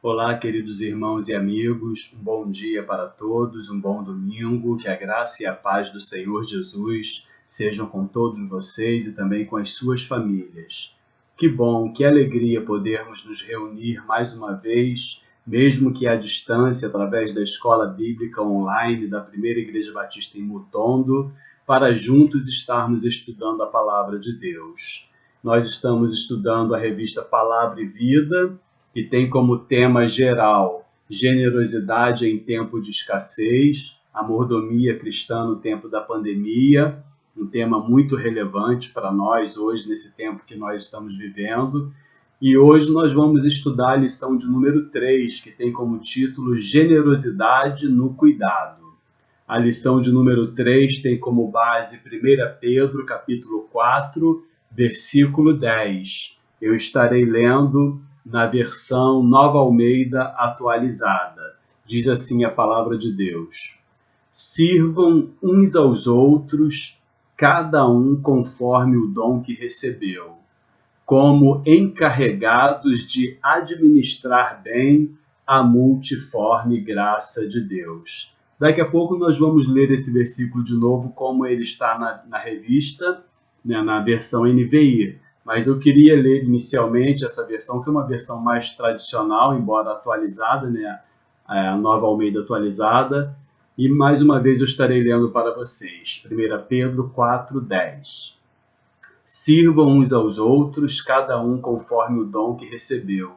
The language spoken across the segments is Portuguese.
Olá, queridos irmãos e amigos, um bom dia para todos, um bom domingo, que a graça e a paz do Senhor Jesus sejam com todos vocês e também com as suas famílias. Que bom, que alegria podermos nos reunir mais uma vez, mesmo que à distância, através da Escola Bíblica Online da Primeira Igreja Batista em Mutondo, para juntos estarmos estudando a Palavra de Deus. Nós estamos estudando a revista Palavra e Vida, que tem como tema geral generosidade em tempo de escassez, a mordomia cristã no tempo da pandemia, um tema muito relevante para nós hoje, nesse tempo que nós estamos vivendo. E hoje nós vamos estudar a lição de número 3, que tem como título Generosidade no Cuidado. A lição de número 3 tem como base 1 Pedro, capítulo 4, versículo 10. Eu estarei lendo na versão Nova Almeida atualizada. Diz assim a palavra de Deus: Sirvam uns aos outros, cada um conforme o dom que recebeu, como encarregados de administrar bem a multiforme graça de Deus. Daqui a pouco nós vamos ler esse versículo de novo, como ele está na revista, né, na versão NVI. Mas eu queria ler inicialmente essa versão, que é uma versão mais tradicional, embora atualizada, né? A Nova Almeida atualizada. E mais uma vez eu estarei lendo para vocês. 1 Pedro 4:10. Sirvam uns aos outros, cada um conforme o dom que recebeu,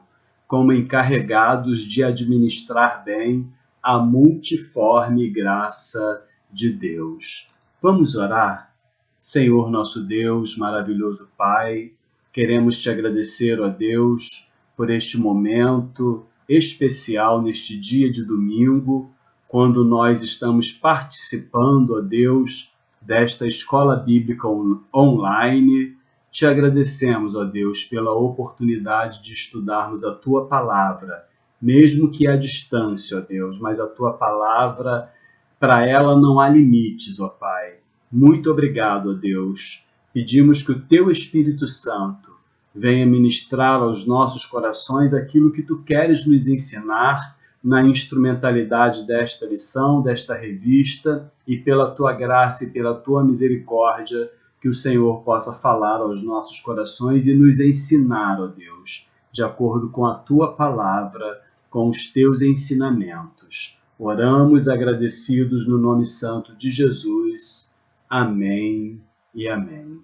como encarregados de administrar bem a multiforme graça de Deus. Vamos orar? Senhor nosso Deus, maravilhoso Pai, queremos te agradecer, ó Deus, por este momento especial neste dia de domingo, quando nós estamos participando, ó Deus, desta escola bíblica online. Te agradecemos, ó Deus, pela oportunidade de estudarmos a tua palavra, mesmo que à distância, ó Deus, mas a tua palavra, para ela não há limites, ó Pai. Muito obrigado, ó Deus. Pedimos que o teu Espírito Santo venha ministrar aos nossos corações aquilo que tu queres nos ensinar na instrumentalidade desta lição, desta revista, e pela tua graça e pela tua misericórdia, que o Senhor possa falar aos nossos corações e nos ensinar, ó Deus, de acordo com a tua palavra, com os teus ensinamentos. Oramos agradecidos no nome santo de Jesus. Amém e amém.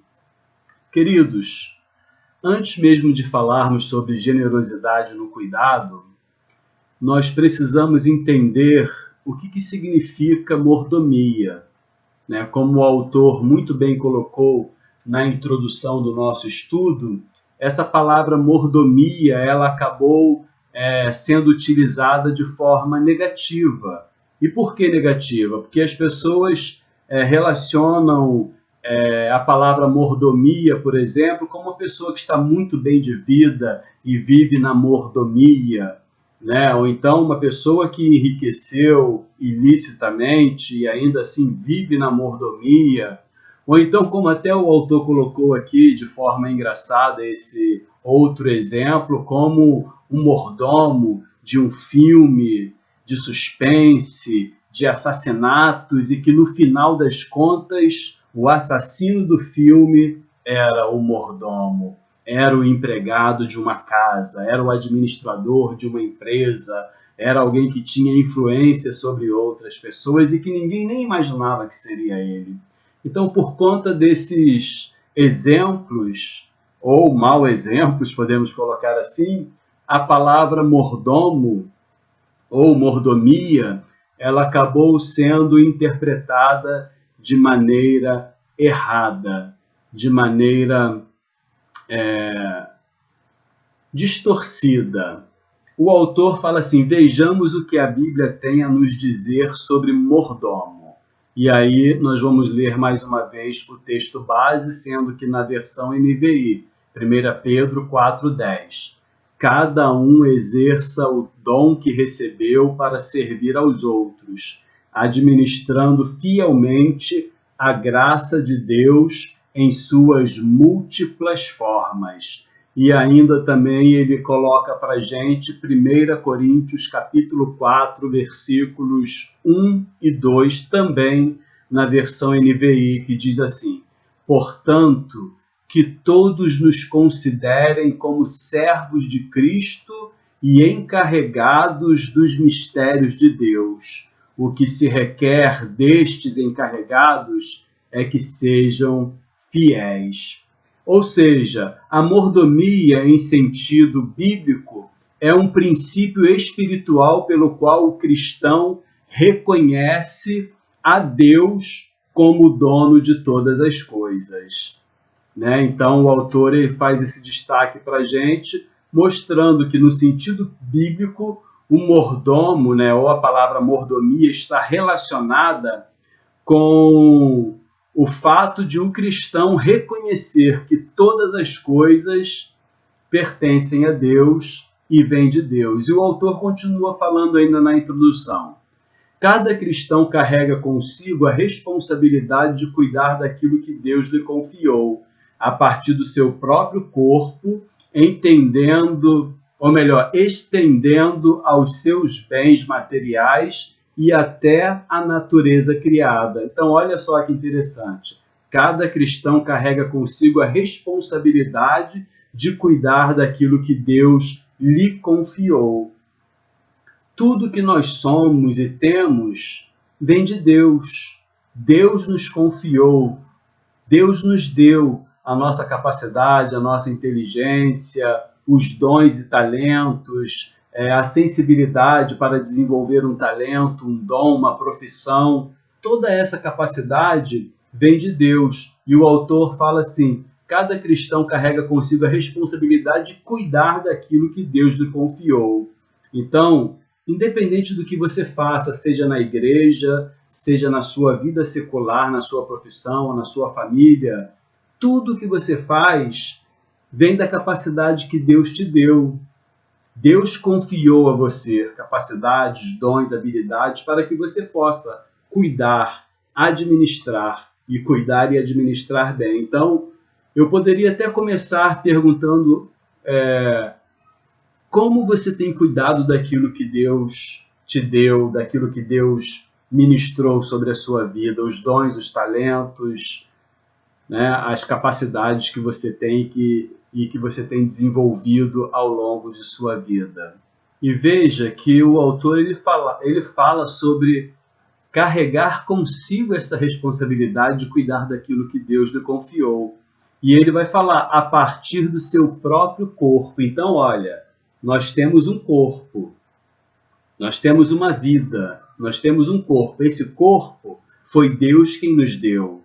Queridos, antes mesmo de falarmos sobre generosidade no cuidado, nós precisamos entender o que significa mordomia. Né? Como o autor muito bem colocou na introdução do nosso estudo, essa palavra mordomia ela acabou sendo utilizada de forma negativa. E por que negativa? Porque as pessoas relacionam a palavra mordomia, por exemplo, como uma pessoa que está muito bem de vida e vive na mordomia, né? Ou então uma pessoa que enriqueceu ilicitamente e ainda assim vive na mordomia. Ou então, como até o autor colocou aqui de forma engraçada esse outro exemplo, como um mordomo de um filme de suspense, de assassinatos, e que no final das contas o assassino do filme era o mordomo, era o empregado de uma casa, era o administrador de uma empresa, era alguém que tinha influência sobre outras pessoas e que ninguém nem imaginava que seria ele. Então, por conta desses exemplos, ou mau exemplos, podemos colocar assim, a palavra mordomo ou mordomia, ela acabou sendo interpretada de maneira errada, de maneira distorcida. O autor fala assim: vejamos o que a Bíblia tem a nos dizer sobre mordomo. E aí nós vamos ler mais uma vez o texto base, sendo que na versão NVI, 1 Pedro 4:10. Cada um exerça o dom que recebeu para servir aos outros, administrando fielmente a graça de Deus em suas múltiplas formas. E ainda também ele coloca para a gente 1 Coríntios capítulo 4, versículos 1 e 2, também na versão NVI, que diz assim: portanto, que todos nos considerem como servos de Cristo e encarregados dos mistérios de Deus. O que se requer destes encarregados é que sejam fiéis. Ou seja, a mordomia em sentido bíblico é um princípio espiritual pelo qual o cristão reconhece a Deus como dono de todas as coisas. Então, o autor ele faz esse destaque para a gente, mostrando que, no sentido bíblico, o mordomo, ou a palavra mordomia, está relacionada com o fato de um cristão reconhecer que todas as coisas pertencem a Deus e vêm de Deus. E o autor continua falando ainda na introdução. Cada cristão carrega consigo a responsabilidade de cuidar daquilo que Deus lhe confiou, a partir do seu próprio corpo, estendendo aos seus bens materiais e até a natureza criada. Então, olha só que interessante. Cada cristão carrega consigo a responsabilidade de cuidar daquilo que Deus lhe confiou. Tudo que nós somos e temos vem de Deus. Deus nos confiou, Deus nos deu a nossa capacidade, a nossa inteligência, os dons e talentos, a sensibilidade para desenvolver um talento, um dom, uma profissão. Toda essa capacidade vem de Deus. E o autor fala assim: cada cristão carrega consigo a responsabilidade de cuidar daquilo que Deus lhe confiou. Então, independente do que você faça, seja na igreja, seja na sua vida secular, na sua profissão, na sua família, tudo que você faz vem da capacidade que Deus te deu. Deus confiou a você capacidades, dons, habilidades para que você possa cuidar, administrar e cuidar e administrar bem. Então, eu poderia até começar perguntando como você tem cuidado daquilo que Deus te deu, daquilo que Deus ministrou sobre a sua vida, os dons, os talentos, as capacidades que você tem e que você tem desenvolvido ao longo de sua vida. E veja que o autor ele fala sobre carregar consigo essa responsabilidade de cuidar daquilo que Deus lhe confiou. E ele vai falar a partir do seu próprio corpo. Então, olha, nós temos um corpo, nós temos uma vida, nós temos um corpo. Esse corpo foi Deus quem nos deu.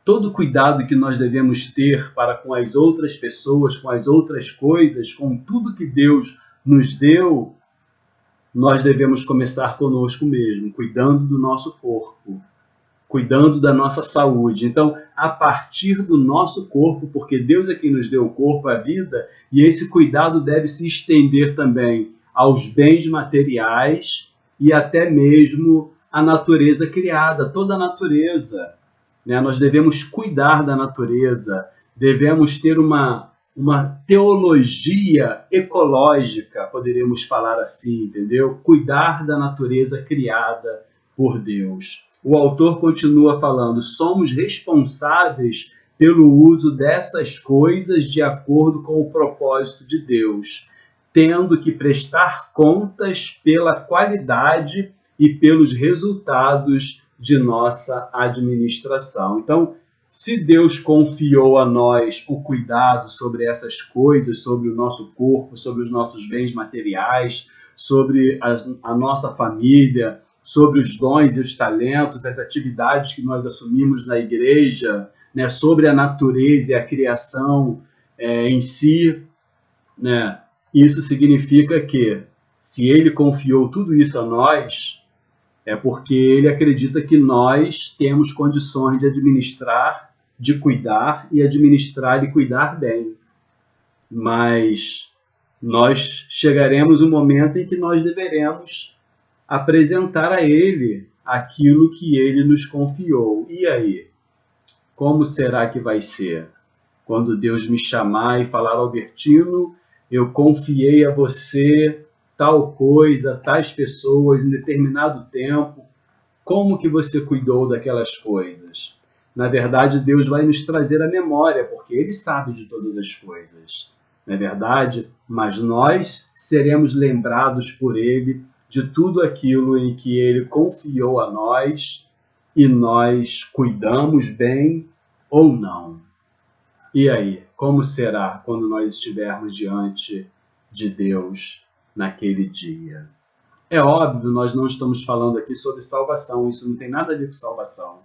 Todo cuidado que nós devemos ter para com as outras pessoas, com as outras coisas, com tudo que Deus nos deu, nós devemos começar conosco mesmo, cuidando do nosso corpo, cuidando da nossa saúde. Então, a partir do nosso corpo, porque Deus é quem nos deu o corpo, a vida, e esse cuidado deve se estender também aos bens materiais e até mesmo à natureza criada, toda a natureza. Nós devemos cuidar da natureza, devemos ter uma teologia ecológica, poderíamos falar assim, entendeu? Cuidar da natureza criada por Deus. O autor continua falando: somos responsáveis pelo uso dessas coisas de acordo com o propósito de Deus, tendo que prestar contas pela qualidade e pelos resultados de nossa administração. Então, se Deus confiou a nós o cuidado sobre essas coisas, sobre o nosso corpo, sobre os nossos bens materiais, sobre a nossa família, sobre os dons e os talentos, as atividades que nós assumimos na igreja, sobre a natureza e a criação em si, isso significa que, se Ele confiou tudo isso a nós, é porque Ele acredita que nós temos condições de administrar, de cuidar e administrar e cuidar bem. Mas nós chegaremos um momento em que nós deveremos apresentar a Ele aquilo que Ele nos confiou. E aí? Como será que vai ser? Quando Deus me chamar e falar, Albertino, eu confiei a você tal coisa, tais pessoas em determinado tempo, como que você cuidou daquelas coisas? Na verdade, Deus vai nos trazer a memória, porque Ele sabe de todas as coisas. Não é verdade? Mas nós seremos lembrados por Ele de tudo aquilo em que Ele confiou a nós e nós cuidamos bem ou não. E aí, como será quando nós estivermos diante de Deus naquele dia? É óbvio, nós não estamos falando aqui sobre salvação, isso não tem nada a ver com salvação.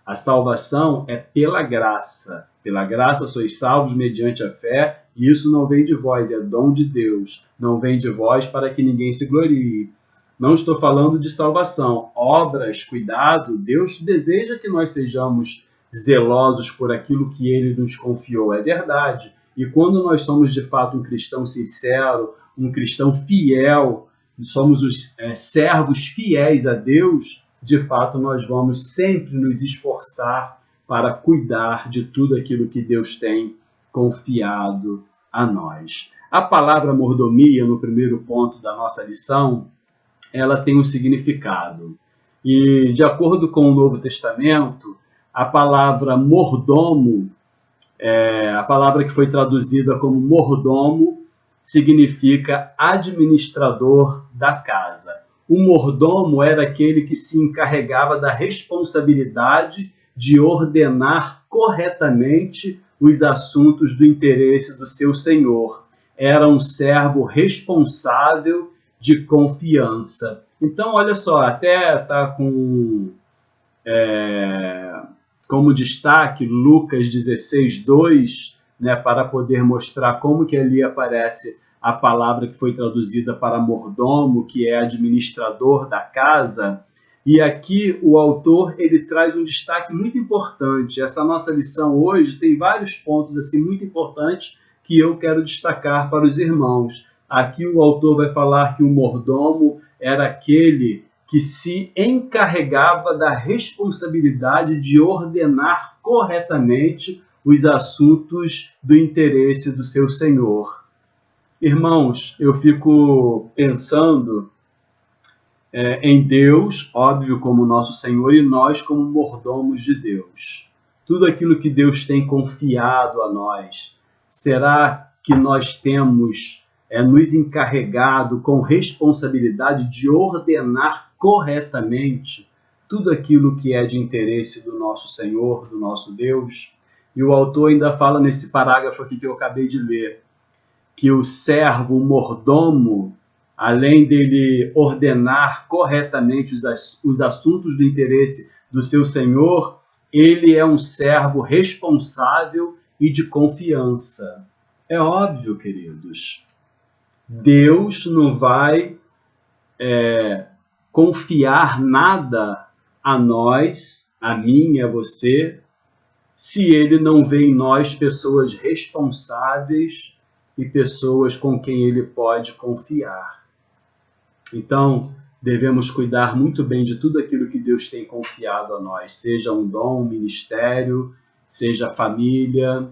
A salvação é pela graça. Pela graça sois salvos mediante a fé, e isso não vem de vós, é dom de Deus. Não vem de vós para que ninguém se glorie. Não estou falando de salvação. Obras, cuidado, Deus deseja que nós sejamos zelosos por aquilo que Ele nos confiou, é verdade. E quando nós somos de fato um cristão sincero, um cristão fiel, somos os servos fiéis a Deus, de fato nós vamos sempre nos esforçar para cuidar de tudo aquilo que Deus tem confiado a nós. A palavra mordomia, no primeiro ponto da nossa lição, ela tem um significado. E, de acordo com o Novo Testamento, a palavra mordomo, a palavra que foi traduzida como mordomo, significa administrador da casa. O mordomo era aquele que se encarregava da responsabilidade de ordenar corretamente os assuntos do interesse do seu senhor. Era um servo responsável de confiança. Então, olha só, até está como destaque Lucas 16:2, né, para poder mostrar como que ali aparece a palavra que foi traduzida para mordomo, que é administrador da casa. E aqui o autor ele traz um destaque muito importante. Essa nossa lição hoje tem vários pontos assim muito importantes que eu quero destacar para os irmãos. Aqui o autor vai falar que o mordomo era aquele que se encarregava da responsabilidade de ordenar corretamente os assuntos do interesse do seu senhor. Irmãos, eu fico pensando em Deus, óbvio, como nosso Senhor, e nós como mordomos de Deus. Tudo aquilo que Deus tem confiado a nós, será que nós temos nos encarregado com responsabilidade de ordenar corretamente tudo aquilo que é de interesse do nosso Senhor, do nosso Deus? E o autor ainda fala nesse parágrafo aqui que eu acabei de ler, que o servo, o mordomo, além dele ordenar corretamente os assuntos do interesse do seu senhor, ele é um servo responsável e de confiança. É óbvio, queridos, Deus não vai confiar nada a nós, a mim e a você, se Ele não vê em nós pessoas responsáveis e pessoas com quem Ele pode confiar. Então, devemos cuidar muito bem de tudo aquilo que Deus tem confiado a nós, seja um dom, um ministério, seja família,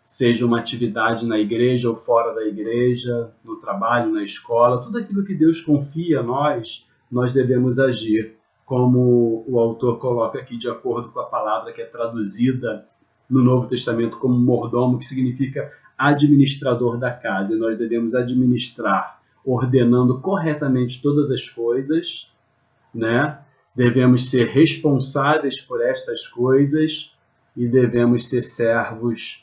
seja uma atividade na igreja ou fora da igreja, no trabalho, na escola, tudo aquilo que Deus confia a nós, nós devemos agir, como o autor coloca aqui, de acordo com a palavra que é traduzida no Novo Testamento como mordomo, que significa administrador da casa. E nós devemos administrar, ordenando corretamente todas as coisas, né? Devemos ser responsáveis por estas coisas e devemos ser servos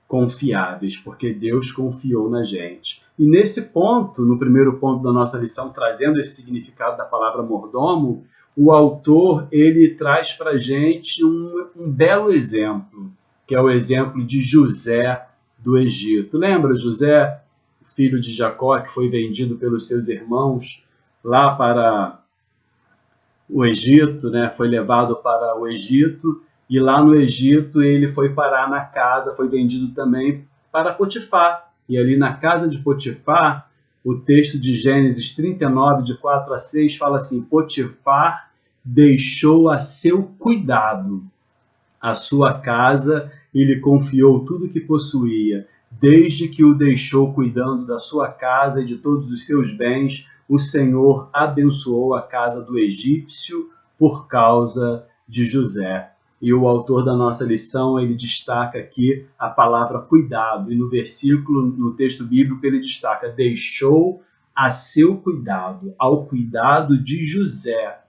confiáveis, porque Deus confiou na gente. E nesse ponto, no primeiro ponto da nossa lição, trazendo esse significado da palavra mordomo, o autor ele traz para a gente um belo exemplo, que é o exemplo de José do Egito. Lembra José, filho de Jacó, que foi vendido pelos seus irmãos lá para o Egito, né? Foi levado para o Egito, e lá no Egito ele foi parar na casa, foi vendido também para Potifar. E ali na casa de Potifar, o texto de Gênesis 39, de 4 a 6, fala assim: Potifar deixou a seu cuidado a sua casa e lhe confiou tudo o que possuía. Desde que o deixou cuidando da sua casa e de todos os seus bens, o Senhor abençoou a casa do egípcio por causa de José. E o autor da nossa lição, ele destaca aqui a palavra cuidado. E no versículo, no texto bíblico, ele destaca: deixou a seu cuidado, ao cuidado de José,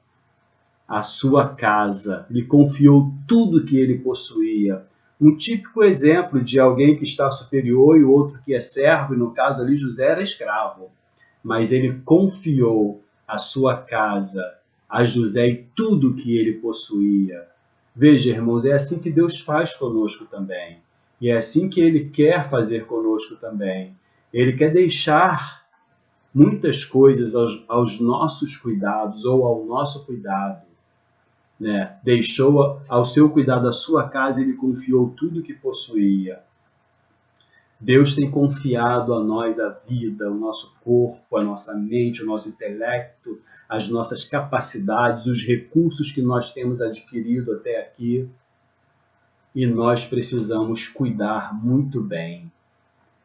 a sua casa. Lhe confiou tudo que ele possuía. Um típico exemplo de alguém que está superior e o outro que é servo, e no caso ali José era escravo. Mas ele confiou a sua casa a José e tudo que ele possuía. Veja, irmãos, é assim que Deus faz conosco também. E é assim que Ele quer fazer conosco também. Ele quer deixar muitas coisas aos nossos cuidados ou ao nosso cuidado. Né? Deixou ao seu cuidado a sua casa e Ele confiou tudo que possuía. Deus tem confiado a nós a vida, o nosso corpo, a nossa mente, o nosso intelecto, as nossas capacidades, os recursos que nós temos adquirido até aqui. E nós precisamos cuidar muito bem.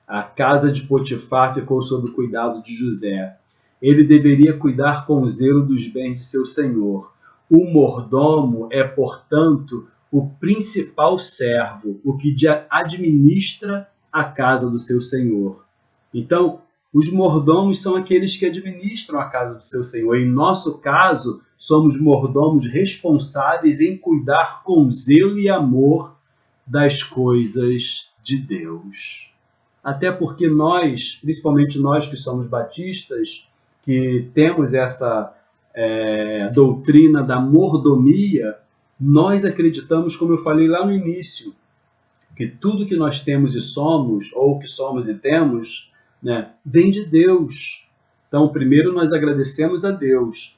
A casa de Potifar ficou sob o cuidado de José. Ele deveria cuidar com zelo dos bens de seu senhor. O mordomo é, portanto, o principal servo, o que administra a casa do seu senhor. Então, os mordomos são aqueles que administram a casa do seu senhor. Em nosso caso, somos mordomos responsáveis em cuidar com zelo e amor das coisas de Deus. Até porque nós, principalmente nós que somos batistas, que temos essa doutrina da mordomia, nós acreditamos, como eu falei lá no início, que tudo que nós temos e somos, ou que somos e temos, né, vem de Deus. Então, primeiro nós agradecemos a Deus,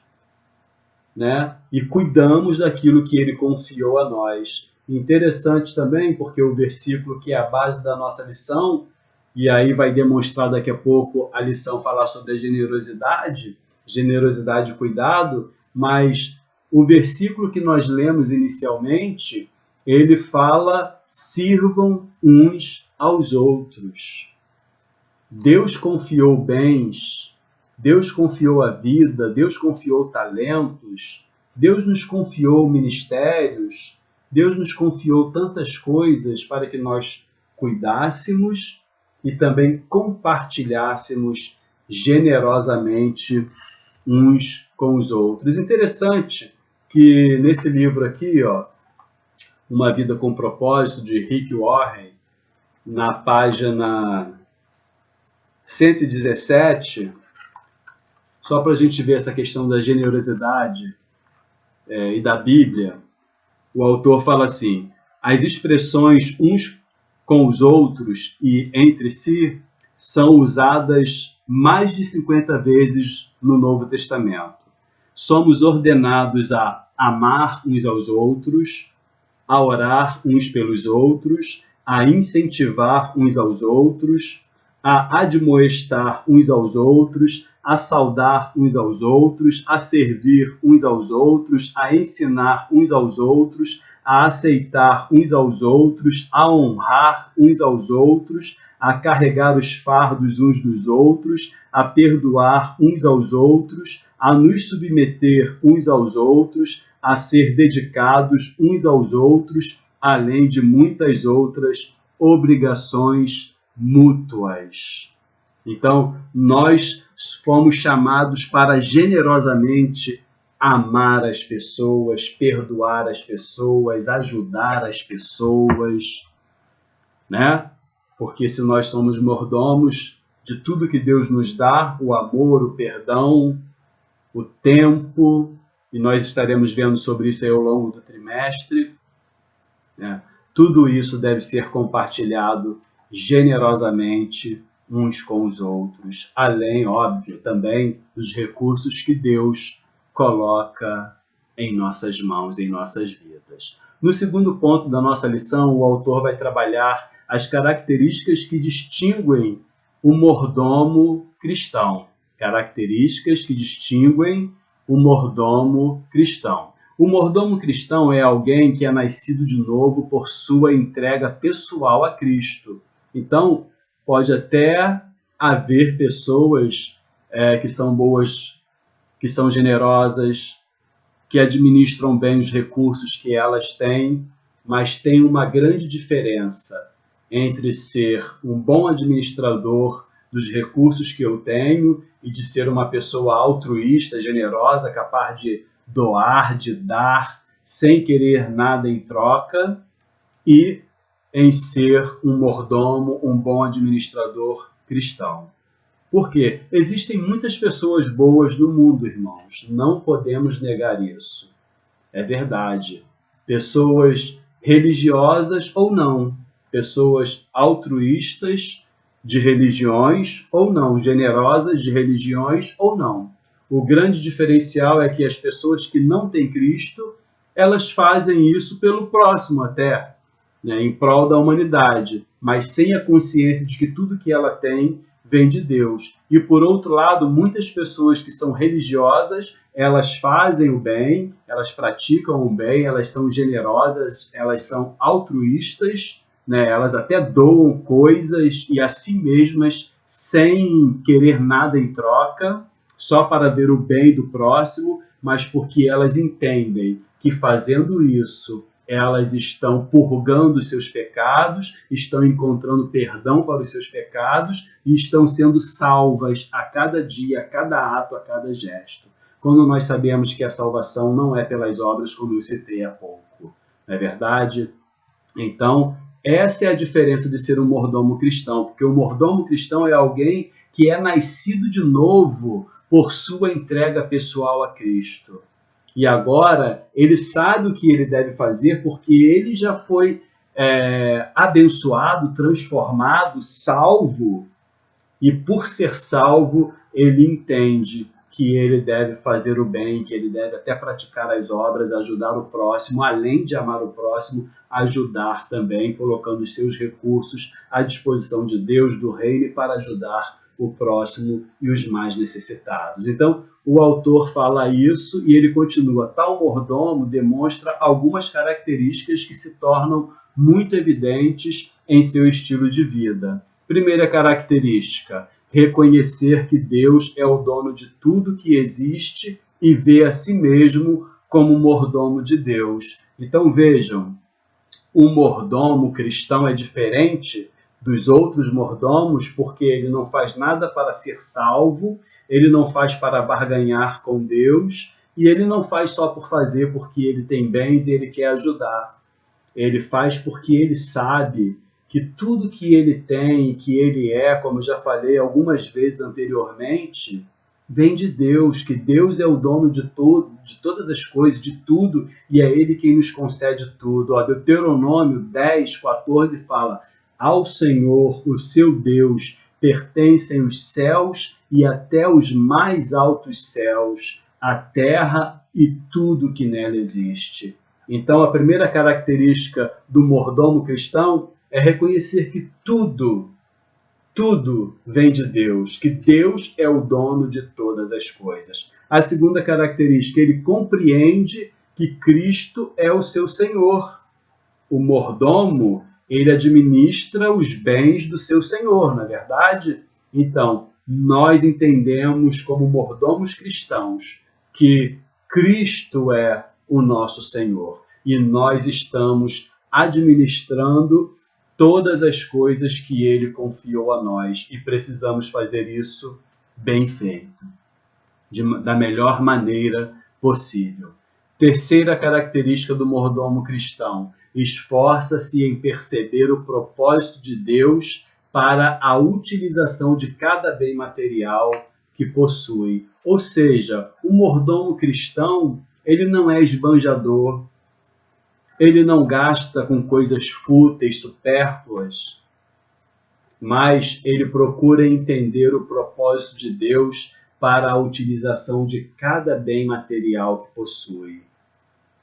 né, e cuidamos daquilo que Ele confiou a nós. Interessante também, porque o versículo que é a base da nossa lição, e aí vai demonstrar daqui a pouco a lição falar sobre a generosidade e cuidado, mas o versículo que nós lemos inicialmente, ele fala: sirvam uns aos outros. Deus confiou bens, Deus confiou a vida, Deus confiou talentos, Deus nos confiou ministérios, Deus nos confiou tantas coisas para que nós cuidássemos e também compartilhássemos generosamente uns com os outros. Interessante que nesse livro aqui, ó, Uma Vida com Propósito, de Rick Warren, na página 117, só para a gente ver essa questão da generosidade e da Bíblia, o autor fala assim: as expressões uns com os outros e entre si são usadas mais de 50 vezes no Novo Testamento. Somos ordenados a amar uns aos outros, a orar uns pelos outros, a incentivar uns aos outros, a admoestar uns aos outros, a saudar uns aos outros, a servir uns aos outros, a ensinar uns aos outros, a aceitar uns aos outros, a honrar uns aos outros, a carregar os fardos uns dos outros, a perdoar uns aos outros, a nos submeter uns aos outros, a ser dedicados uns aos outros, além de muitas outras obrigações mútuas. Então, nós fomos chamados para generosamente amar as pessoas, perdoar as pessoas, ajudar as pessoas, né? Porque se nós somos mordomos de tudo que Deus nos dá, o amor, o perdão, o tempo, e nós estaremos vendo sobre isso aí ao longo do trimestre, né? Tudo isso deve ser compartilhado generosamente uns com os outros, além, óbvio, também dos recursos que Deus coloca em nossas mãos, em nossas vidas. No segundo ponto da nossa lição, o autor vai trabalhar as características que distinguem o mordomo cristão. Características que distinguem o mordomo cristão. O mordomo cristão é alguém que é nascido de novo por sua entrega pessoal a Cristo. Então, pode até haver pessoas que são boas, que são generosas, que administram bem os recursos que elas têm, mas tem uma grande diferença entre ser um bom administrador dos recursos que eu tenho e de ser uma pessoa altruísta, generosa, capaz de doar, de dar, sem querer nada em troca, e em ser um mordomo, um bom administrador cristão. Por quê? Existem muitas pessoas boas no mundo, irmãos. Não podemos negar isso. É verdade. Pessoas religiosas ou não. Pessoas altruístas de religiões ou não. Generosas de religiões ou não. O grande diferencial é que as pessoas que não têm Cristo, elas fazem isso pelo próximo até, né, em prol da humanidade, mas sem a consciência de que tudo que ela tem vem de Deus. E por outro lado, muitas pessoas que são religiosas, elas fazem o bem, elas praticam o bem, elas são generosas, elas são altruístas, né? Elas até doam coisas e a si mesmas sem querer nada em troca, só para ver o bem do próximo, mas porque elas entendem que fazendo isso elas estão purgando os seus pecados, estão encontrando perdão para os seus pecados e estão sendo salvas a cada dia, a cada ato, a cada gesto. Quando nós sabemos que a salvação não é pelas obras, como eu citei há pouco, não é verdade? Então, essa é a diferença de ser um mordomo cristão, porque o mordomo cristão é alguém que é nascido de novo por sua entrega pessoal a Cristo. E agora ele sabe o que ele deve fazer porque ele já foi abençoado, transformado, salvo. E por ser salvo, ele entende que ele deve fazer o bem, que ele deve até praticar as obras, ajudar o próximo, além de amar o próximo, ajudar também, colocando os seus recursos à disposição de Deus, do reino, para ajudar o próximo e os mais necessitados. Então, o autor fala isso e ele continua. Tal mordomo demonstra algumas características que se tornam muito evidentes em seu estilo de vida. Primeira característica, reconhecer que Deus é o dono de tudo que existe e vê a si mesmo como mordomo de Deus. Então vejam, o mordomo cristão é diferente dos outros mordomos porque ele não faz nada para ser salvo, ele não faz para barganhar com Deus e ele não faz só por fazer porque ele tem bens e ele quer ajudar. Ele faz porque ele sabe que tudo que ele tem, que ele é, como eu já falei algumas vezes anteriormente, vem de Deus, que Deus é o dono de tudo, de todas as coisas, de tudo, e é Ele quem nos concede tudo. Deuteronômio 10:14 fala: ao Senhor, o seu Deus, pertencem os céus e até os mais altos céus, a terra e tudo que nela existe. Então, a primeira característica do mordomo cristão é reconhecer que tudo vem de Deus, que Deus é o dono de todas as coisas. A segunda característica, ele compreende que Cristo é o seu Senhor. O mordomo, ele administra os bens do seu Senhor, não é verdade? Então, nós entendemos como mordomos cristãos que Cristo é o nosso Senhor e nós estamos administrando todas as coisas que Ele confiou a nós e precisamos fazer isso bem feito, da melhor maneira possível. Terceira característica do mordomo cristão: esforça-se em perceber o propósito de Deus para a utilização de cada bem material que possui. Ou seja, o mordomo cristão, ele não é esbanjador, ele não gasta com coisas fúteis, supérfluas, mas ele procura entender o propósito de Deus para a utilização de cada bem material que possui.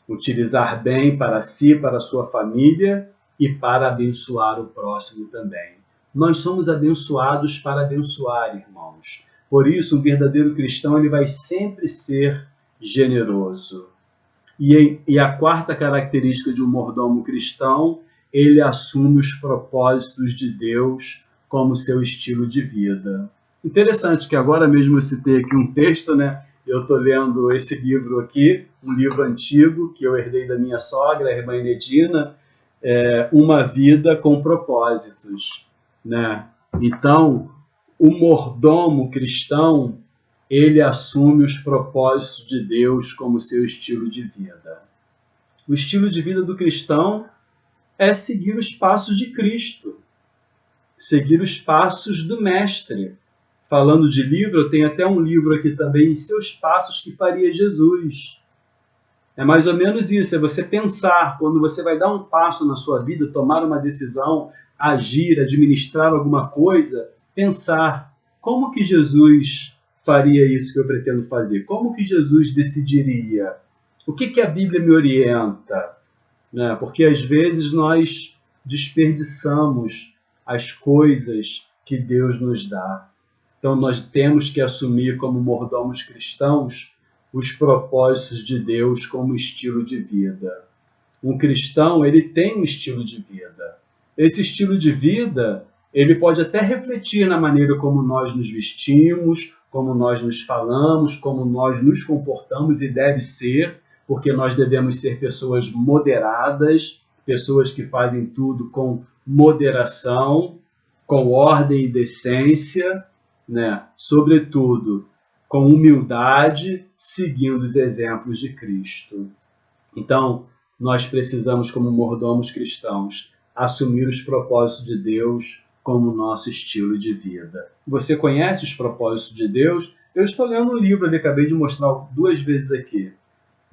Utilizar bem para si, para a sua família e para abençoar o próximo também. Nós somos abençoados para abençoar, irmãos. Por isso, o verdadeiro cristão ele vai sempre ser generoso. E a quarta característica de um mordomo cristão, ele assume os propósitos de Deus como seu estilo de vida. Interessante que agora mesmo eu citei aqui um texto, né? Eu estou lendo esse livro aqui, um livro antigo que eu herdei da minha sogra, a irmã Enedina, Uma Vida com Propósitos, né? Então, o mordomo cristão, ele assume os propósitos de Deus como seu estilo de vida. O estilo de vida do cristão é seguir os passos de Cristo, seguir os passos do Mestre. Falando de livro, eu tenho até um livro aqui também, Em Seus Passos que Faria Jesus. É mais ou menos isso, é você pensar, quando você vai dar um passo na sua vida, tomar uma decisão, agir, administrar alguma coisa, pensar, como que Jesus faria isso que eu pretendo fazer? Como que Jesus decidiria? O que a Bíblia me orienta? Né? Porque às vezes nós desperdiçamos as coisas que Deus nos dá. Então nós temos que assumir como mordomos cristãos os propósitos de Deus como estilo de vida. Um cristão, ele tem um estilo de vida. Esse estilo de vida, ele pode até refletir na maneira como nós nos vestimos, como nós nos falamos, como nós nos comportamos, e deve ser, porque nós devemos ser pessoas moderadas, pessoas que fazem tudo com moderação, com ordem e decência, né? Sobretudo com humildade, seguindo os exemplos de Cristo. Então, nós precisamos, como mordomos cristãos, assumir os propósitos de Deus como nosso estilo de vida. Você conhece os propósitos de Deus? Eu estou lendo um livro, eu acabei de mostrar 2 vezes aqui.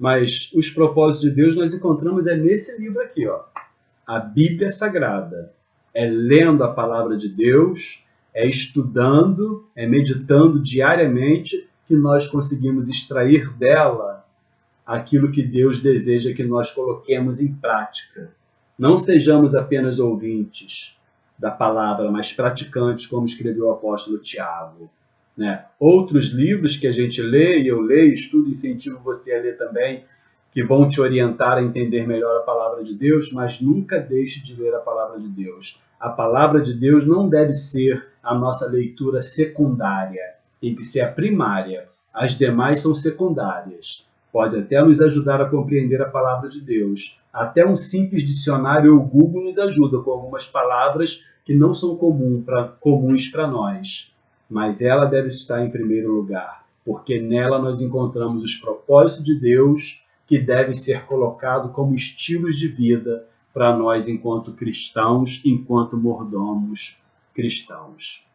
Mas os propósitos de Deus nós encontramos nesse livro aqui, ó, a Bíblia Sagrada. É lendo a palavra de Deus, é estudando, é meditando diariamente que nós conseguimos extrair dela aquilo que Deus deseja que nós coloquemos em prática. Não sejamos apenas ouvintes da palavra, mas praticantes, como escreveu o apóstolo Tiago. Né? Outros livros que a gente lê, e eu leio, estudo, incentivo você a ler também, que vão te orientar a entender melhor a palavra de Deus, mas nunca deixe de ler a palavra de Deus. A palavra de Deus não deve ser a nossa leitura secundária, tem que ser a primária. As demais são secundárias. Pode até nos ajudar a compreender a palavra de Deus. Até um simples dicionário ou Google nos ajuda com algumas palavras que não são comuns para nós. Mas ela deve estar em primeiro lugar, porque nela nós encontramos os propósitos de Deus que devem ser colocados como estilos de vida para nós enquanto cristãos, enquanto mordomos cristãos.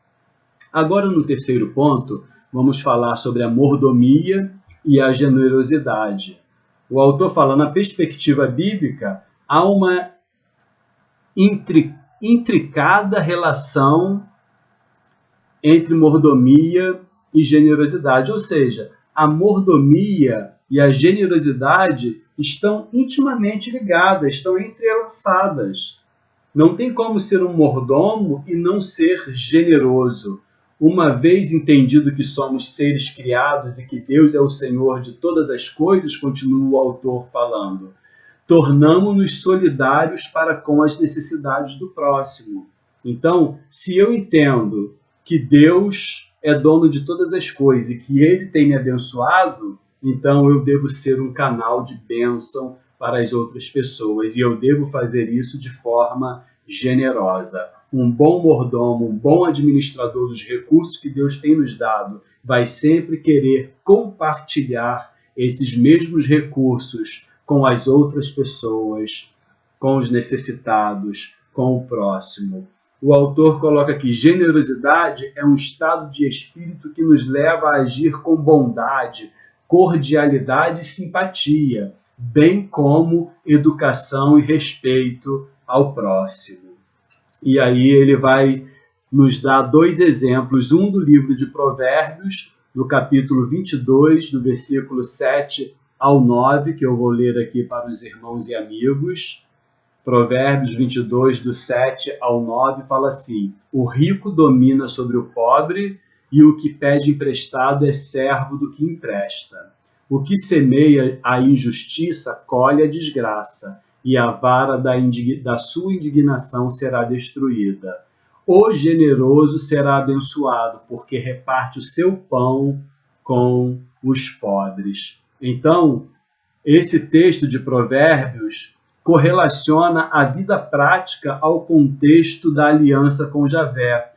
Agora, no terceiro ponto, vamos falar sobre a mordomia e a generosidade. O autor fala, na perspectiva bíblica, há uma intricada relação entre mordomia e generosidade, ou seja, a mordomia e a generosidade estão intimamente ligadas, estão entrelaçadas. Não tem como ser um mordomo e não ser generoso. Uma vez entendido que somos seres criados e que Deus é o Senhor de todas as coisas, continua o autor falando, tornamo-nos solidários para com as necessidades do próximo. Então, se eu entendo que Deus é dono de todas as coisas e que Ele tem me abençoado, então eu devo ser um canal de bênção para as outras pessoas, e eu devo fazer isso de forma generosa. Um bom mordomo, um bom administrador dos recursos que Deus tem nos dado, vai sempre querer compartilhar esses mesmos recursos com as outras pessoas, com os necessitados, com o próximo. O autor coloca aqui, generosidade é um estado de espírito que nos leva a agir com bondade, cordialidade e simpatia, bem como educação e respeito ao próximo. E aí ele vai nos dar 2 exemplos, um do livro de Provérbios, no capítulo 22, do versículo 7 ao 9, que eu vou ler aqui para os irmãos e amigos. Provérbios 22, do 7 ao 9, fala assim, o rico domina sobre o pobre, e o que pede emprestado é servo do que empresta. O que semeia a injustiça colhe a desgraça, e a vara da sua indignação será destruída. O generoso será abençoado, porque reparte o seu pão com os pobres. Então, esse texto de Provérbios correlaciona a vida prática ao contexto da aliança com Javé,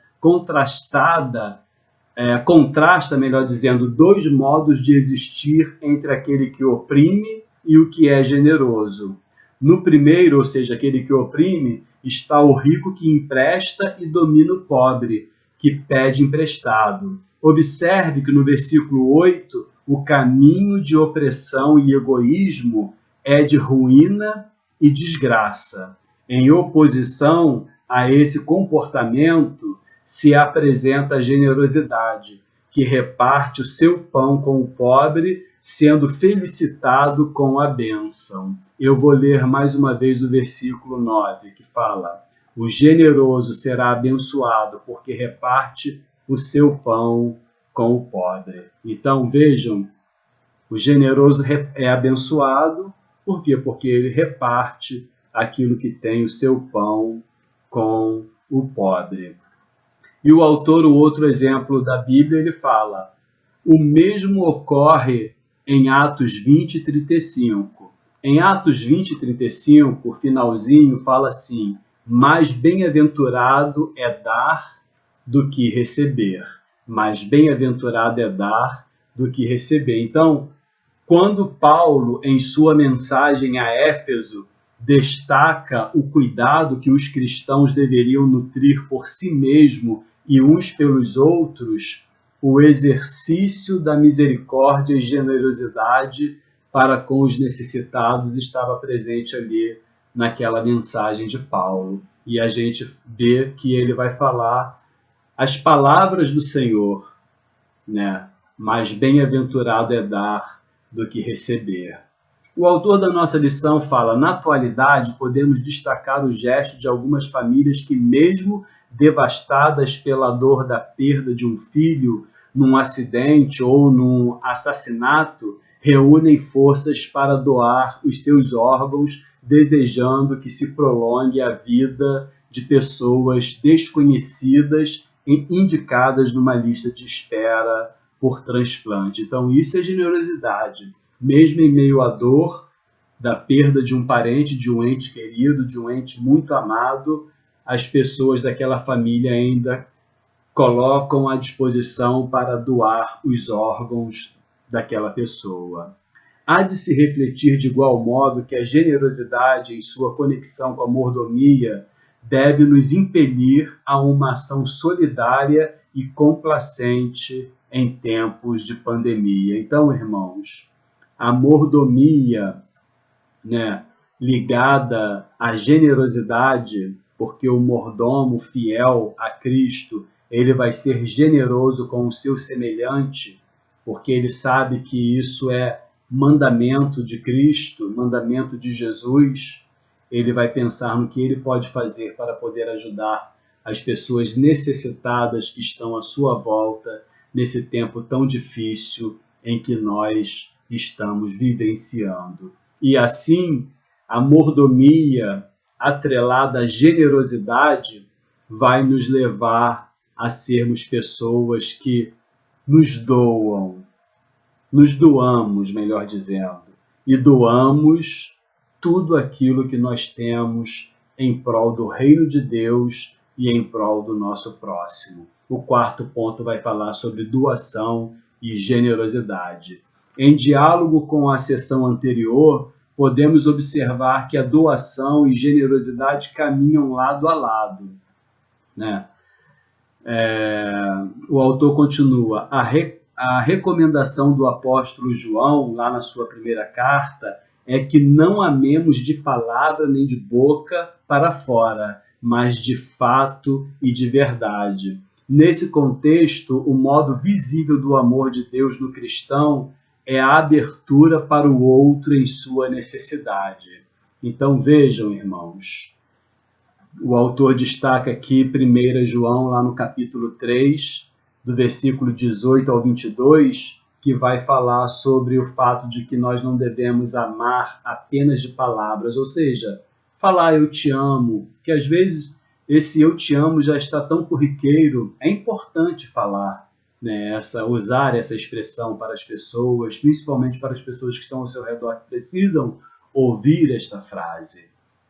contrasta, melhor dizendo, dois modos de existir entre aquele que oprime e o que é generoso. No primeiro, ou seja, aquele que oprime, está o rico que empresta e domina o pobre, que pede emprestado. Observe que no versículo 8, o caminho de opressão e egoísmo é de ruína e desgraça. Em oposição a esse comportamento, se apresenta a generosidade, que reparte o seu pão com o pobre, sendo felicitado com a bênção. Eu vou ler mais uma vez o versículo 9, que fala: o generoso será abençoado, porque reparte o seu pão com o pobre. Então, vejam, o generoso é abençoado, por quê? Porque ele reparte aquilo que tem o seu pão com o pobre. E o autor, o outro exemplo da Bíblia, ele fala: o mesmo ocorre em Atos 20 e 35. Em Atos 20 e 35, o finalzinho fala assim: mais bem-aventurado é dar do que receber. Mais bem-aventurado é dar do que receber. Então, quando Paulo, em sua mensagem a Éfeso, destaca o cuidado que os cristãos deveriam nutrir por si mesmo e uns pelos outros, o exercício da misericórdia e generosidade para com os necessitados estava presente ali naquela mensagem de Paulo. E a gente vê que ele vai falar as palavras do Senhor, né? Mais bem-aventurado é dar do que receber. O autor da nossa lição fala: na atualidade, podemos destacar o gesto de algumas famílias que, mesmo devastadas pela dor da perda de um filho num acidente ou num assassinato, reúnem forças para doar os seus órgãos, desejando que se prolongue a vida de pessoas desconhecidas e indicadas numa lista de espera por transplante. Então, isso é generosidade. Mesmo em meio à dor da perda de um parente, de um ente querido, de um ente muito amado, as pessoas daquela família ainda colocam à disposição para doar os órgãos daquela pessoa. Há de se refletir de igual modo que a generosidade, em sua conexão com a mordomia, deve nos impelir a uma ação solidária e complacente em tempos de pandemia. Então, irmãos, a mordomia, né, ligada à generosidade, porque o mordomo fiel a Cristo, ele vai ser generoso com o seu semelhante, porque ele sabe que isso é mandamento de Cristo, mandamento de Jesus. Ele vai pensar no que ele pode fazer para poder ajudar as pessoas necessitadas que estão à sua volta nesse tempo tão difícil em que nós estamos vivenciando. E assim, a mordomia atrelada à generosidade vai nos levar a sermos pessoas que nos doamos, melhor dizendo, e doamos tudo aquilo que nós temos em prol do reino de Deus e em prol do nosso próximo. O quarto ponto vai falar sobre doação e generosidade. Em diálogo com a sessão anterior, podemos observar que a doação e generosidade caminham lado a lado, né? O autor continua: a recomendação do apóstolo João, lá na sua primeira carta, é que não amemos de palavra nem de boca para fora, mas de fato e de verdade. Nesse contexto, o modo visível do amor de Deus no cristão é a abertura para o outro em sua necessidade. Então vejam, irmãos, o autor destaca aqui 1 João, lá no capítulo 3, do versículo 18 ao 22, que vai falar sobre o fato de que nós não devemos amar apenas de palavras, ou seja, falar eu te amo, que às vezes esse eu te amo já está tão corriqueiro, é importante falar, né, usar essa expressão para as pessoas, principalmente para as pessoas que estão ao seu redor, que precisam ouvir esta frase,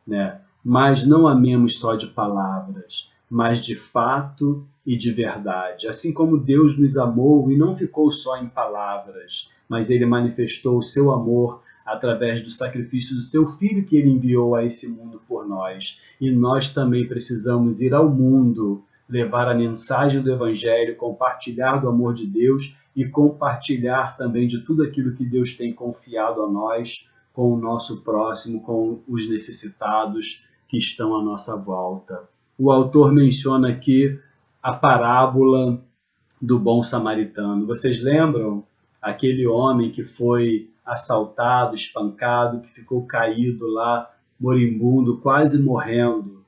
né? Mas não amemos só de palavras, mas de fato e de verdade. Assim como Deus nos amou e não ficou só em palavras, mas Ele manifestou o seu amor através do sacrifício do seu Filho que Ele enviou a esse mundo por nós. E nós também precisamos ir ao mundo, levar a mensagem do Evangelho, compartilhar do amor de Deus e compartilhar também de tudo aquilo que Deus tem confiado a nós com o nosso próximo, com os necessitados que estão à nossa volta. O autor menciona aqui a parábola do bom samaritano. Vocês lembram? Aquele homem que foi assaltado, espancado, que ficou caído lá, moribundo, quase morrendo.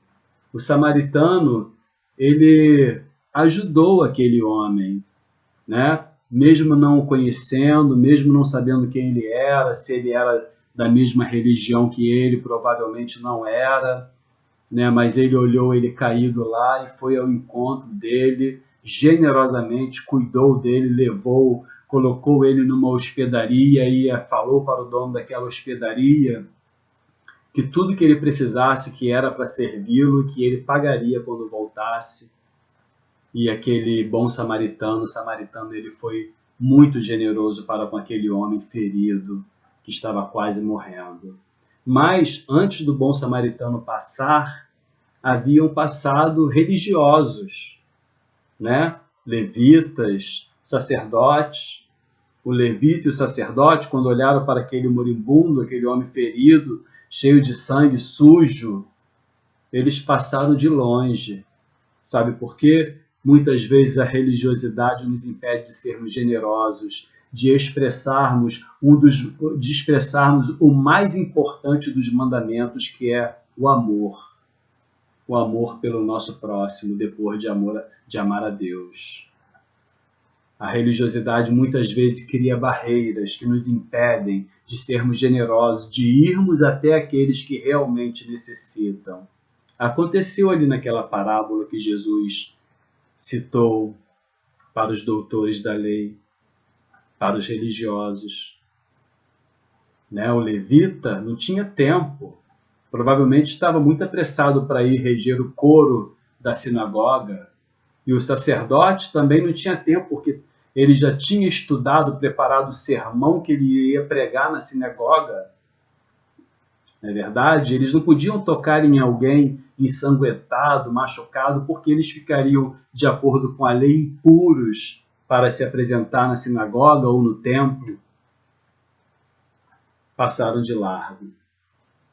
O samaritano, ele ajudou aquele homem, né? Mesmo não o conhecendo, mesmo não sabendo quem ele era, se ele era da mesma religião que ele, provavelmente não era, né? Mas ele olhou ele caído lá e foi ao encontro dele, generosamente cuidou dele, levou, colocou ele numa hospedaria e falou para o dono daquela hospedaria que tudo que ele precisasse, que era para servi-lo, que ele pagaria quando voltasse. E aquele bom samaritano, ele foi muito generoso para com aquele homem ferido que estava quase morrendo. Mas antes do bom samaritano passar, haviam passado religiosos, né? Levitas, sacerdotes. O levita e o sacerdote, quando olharam para aquele moribundo, aquele homem ferido, cheio de sangue, sujo, eles passaram de longe. Sabe por quê? Muitas vezes a religiosidade nos impede de sermos generosos, de expressarmos o mais importante dos mandamentos, que é o amor. O amor pelo nosso próximo, depois de amar a Deus. A religiosidade muitas vezes cria barreiras que nos impedem de sermos generosos, de irmos até aqueles que realmente necessitam. Aconteceu ali naquela parábola que Jesus citou para os doutores da lei, para os religiosos. Né? O levita não tinha tempo, provavelmente estava muito apressado para ir reger o coro da sinagoga, e o sacerdote também não tinha tempo, porque ele já tinha estudado, preparado o sermão que ele iria pregar na sinagoga. Não é verdade? Eles não podiam tocar em alguém ensanguentado, machucado, porque eles ficariam, de acordo com a lei, impuros para se apresentar na sinagoga ou no templo. Passaram de largo.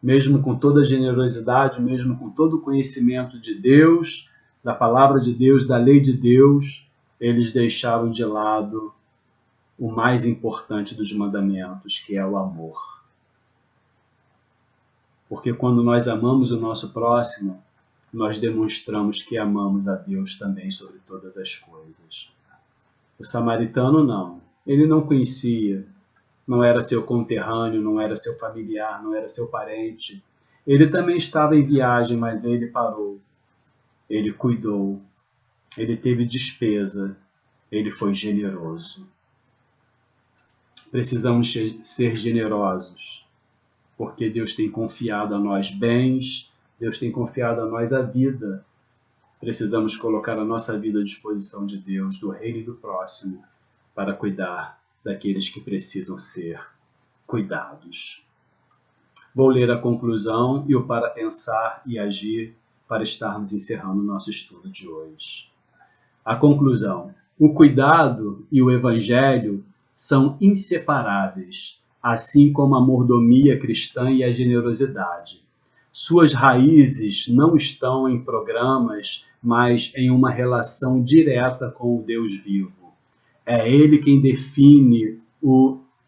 Mesmo com toda a generosidade, mesmo com todo o conhecimento de Deus, da palavra de Deus, da lei de Deus, eles deixaram de lado o mais importante dos mandamentos, que é o amor. Porque quando nós amamos o nosso próximo, nós demonstramos que amamos a Deus também sobre todas as coisas. O samaritano não. Ele não conhecia, não era seu conterrâneo, não era seu familiar, não era seu parente. Ele também estava em viagem, mas ele parou. Ele cuidou. Ele teve despesa. Ele foi generoso. Precisamos ser generosos, porque Deus tem confiado a nós bens, Deus tem confiado a nós a vida. Precisamos colocar a nossa vida à disposição de Deus, do reino e do próximo, para cuidar daqueles que precisam ser cuidados. Vou ler a conclusão e o para pensar e agir, para estarmos encerrando o nosso estudo de hoje. A conclusão. O cuidado e o evangelho são inseparáveis, assim como a mordomia cristã e a generosidade. Suas raízes não estão em programas, mas em uma relação direta com o Deus vivo. É Ele quem define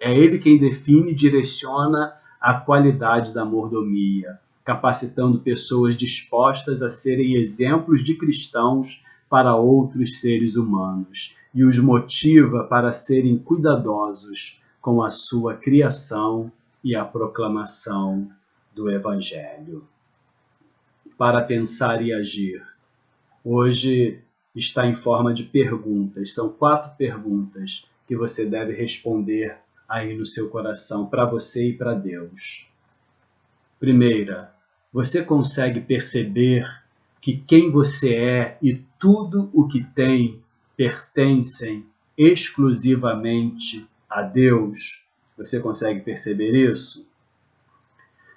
e direciona a qualidade da mordomia, capacitando pessoas dispostas a serem exemplos de cristãos para outros seres humanos. e os motiva para serem cuidadosos com a sua criação e a proclamação do Evangelho. Para pensar e agir. Hoje está em forma de perguntas. São 4 perguntas que você deve responder aí no seu coração, para você e para Deus. Primeira, você consegue perceber que quem você é e tudo o que tem pertencem exclusivamente a Deus? Você consegue perceber isso?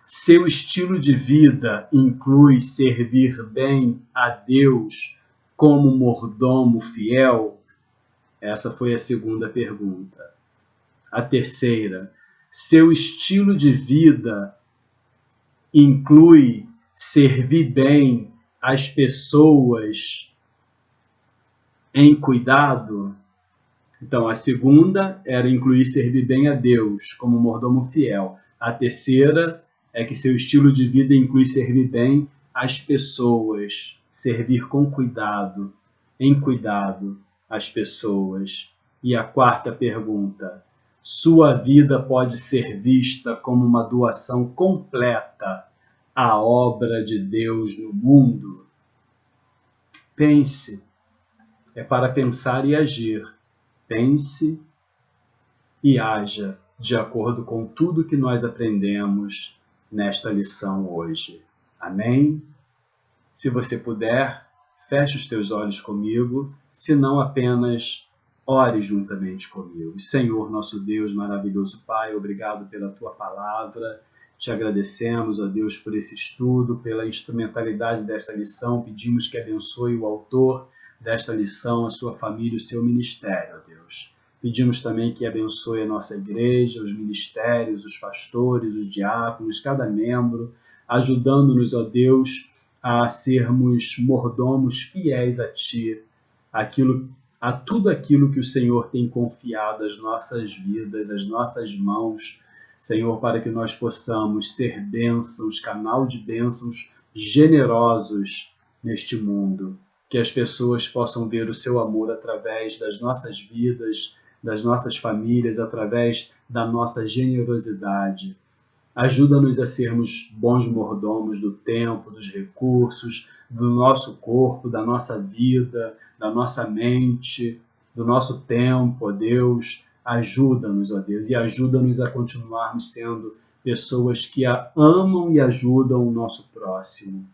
Seu estilo de vida inclui servir bem a Deus como mordomo fiel? Essa foi a segunda pergunta. A terceira, seu estilo de vida inclui servir bem as pessoas em cuidado? Então, a segunda era incluir servir bem a Deus como mordomo fiel. A terceira é que seu estilo de vida inclui servir bem as pessoas, servir com cuidado, em cuidado as pessoas. E a quarta pergunta, sua vida pode ser vista como uma doação completa à obra de Deus no mundo? Pense, é para pensar e agir. Pense e haja de acordo com tudo que nós aprendemos nesta lição hoje. Amém? Se você puder, feche os teus olhos comigo, se não apenas ore juntamente comigo. Senhor, nosso Deus, maravilhoso Pai, obrigado pela Tua palavra. Te agradecemos, ó Deus, por esse estudo, pela instrumentalidade dessa lição. Pedimos que abençoe o autor desta lição, a sua família, o seu ministério, ó Deus. Pedimos também que abençoe a nossa igreja, os ministérios, os pastores, os diáconos, cada membro, ajudando-nos, ó Deus, a sermos mordomos fiéis a Ti, a tudo aquilo que o Senhor tem confiado às nossas vidas, às nossas mãos, Senhor, para que nós possamos ser bênçãos, canal de bênçãos generosos neste mundo. Que as pessoas possam ver o Seu amor através das nossas vidas, das nossas famílias, através da nossa generosidade. Ajuda-nos a sermos bons mordomos do tempo, dos recursos, do nosso corpo, da nossa vida, da nossa mente, do nosso tempo, ó Deus. Ajuda-nos, ó Deus, e ajuda-nos a continuarmos sendo pessoas que amam e ajudam o nosso próximo,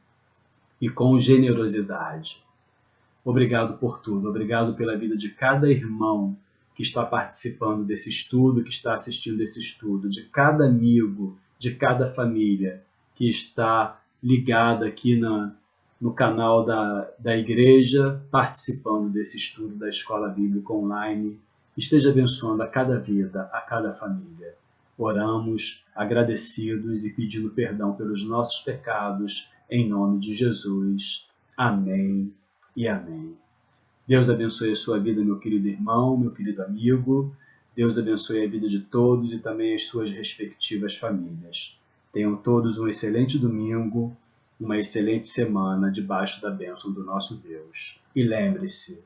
e com generosidade. Obrigado por tudo, obrigado pela vida de cada irmão que está participando desse estudo, que está assistindo esse estudo, de cada amigo, de cada família que está ligada aqui no canal da igreja, participando desse estudo da Escola Bíblica Online. Esteja abençoando a cada vida, a cada família. Oramos agradecidos e pedindo perdão pelos nossos pecados, em nome de Jesus. Amém e amém. Deus abençoe a sua vida, meu querido irmão, meu querido amigo. Deus abençoe a vida de todos e também as suas respectivas famílias. Tenham todos um excelente domingo, uma excelente semana debaixo da bênção do nosso Deus. E lembre-se,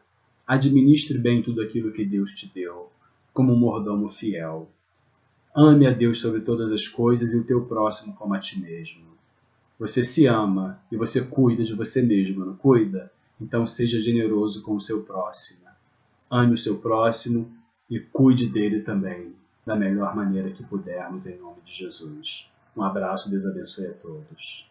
administre bem tudo aquilo que Deus te deu, como um mordomo fiel. Ame a Deus sobre todas as coisas e o teu próximo como a ti mesmo. Você se ama e você cuida de você mesmo, não cuida? Então seja generoso com o seu próximo. Ame o seu próximo e cuide dele também, da melhor maneira que pudermos, em nome de Jesus. Um abraço, Deus abençoe a todos.